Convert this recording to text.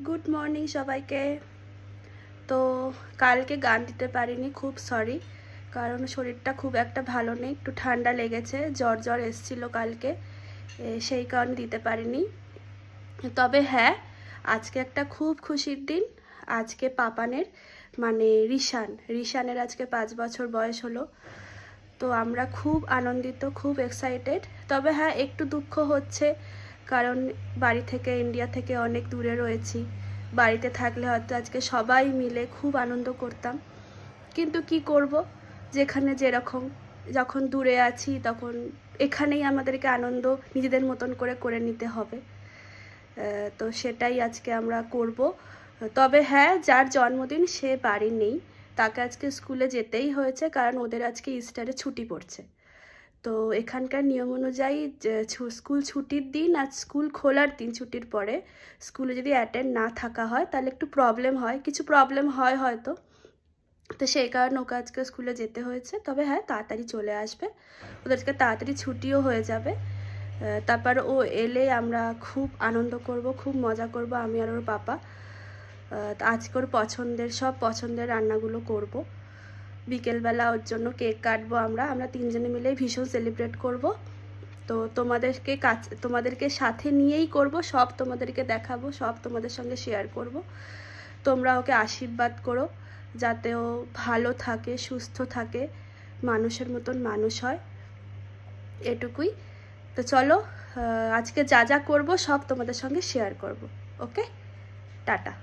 Good morning সবাইকে। তো কালকে গান দিতে পারিনি, খুব সরি, কারণ শরীরটা খুব একটা ভালো নেই, একটু ঠান্ডা লেগেছে, জ্বর এসেছিল কালকে, সেই কারণে দিতে পারিনি। তবে হ্যাঁ, আজকে একটা খুব খুশির দিন। আজকে পাপানের মানে রিশানের আজকে 5 বছর বয়স হলো। তো আমরা খুব আনন্দিত, খুব এক্সাইটেড। তবে হ্যাঁ, একটু দুঃখ হচ্ছে, কারণ বাড়ি থেকে, ইন্ডিয়া থেকে অনেক দূরে রয়েছি। বাড়িতে থাকলে হয়তো আজকে সবাই মিলে খুব আনন্দ করতাম, কিন্তু কি করব, যেখানে যেরকম, যখন দূরে আছি তখন এখানেই আমাদেরকে আনন্দ নিজেদের মতন করে করে নিতে হবে। তো সেটাই আজকে আমরা করব। তবে হ্যাঁ, যার জন্মদিন সে বাড়ি নেই, তাকে আজকে স্কুলে যেতেই হয়েছে, কারণ ওদের আজকে ইস্টারে ছুটি পড়ছে। তো এখানকার নিয়ম অনুযায়ী স্কুল ছুটির দিন আর স্কুল খোলার দিন, ছুটির পরে স্কুলে যদি অ্যাটেন্ড না থাকা হয় তাহলে একটু প্রবলেম হয়, কিছু প্রবলেম হয় হয়তো। তো সেই কারণে ওকে আজকে স্কুলে যেতে হয়েছে। তবে হ্যাঁ, তাড়াতাড়ি চলে আসবে, ওদেরকে তাড়াতাড়ি ছুটিও হয়ে যাবে। তারপর ও এলে আমরা খুব আনন্দ করব, খুব মজা করব, আমি আর ওর পাপা। আজকে ওর সব পছন্দের রান্নাগুলো করব। বিকেলবেলা ওর জন্য কেক কাটবো, আমরা তিনজনে মিলেই ভীষণ সেলিব্রেট করব। তো তোমাদেরকে সাথে নিয়েই করব, সব তোমাদেরকে দেখাবো, সব তোমাদের সঙ্গে শেয়ার করব। তোমরা ওকে আশীর্বাদ করো যাতে ও ভালো থাকে, সুস্থ থাকে, মানুষের মতন মানুষ হয়, এটুকুই। তো চলো, আজকে যা যা করবো সব তোমাদের সঙ্গে শেয়ার করব। ওকে, টাটা।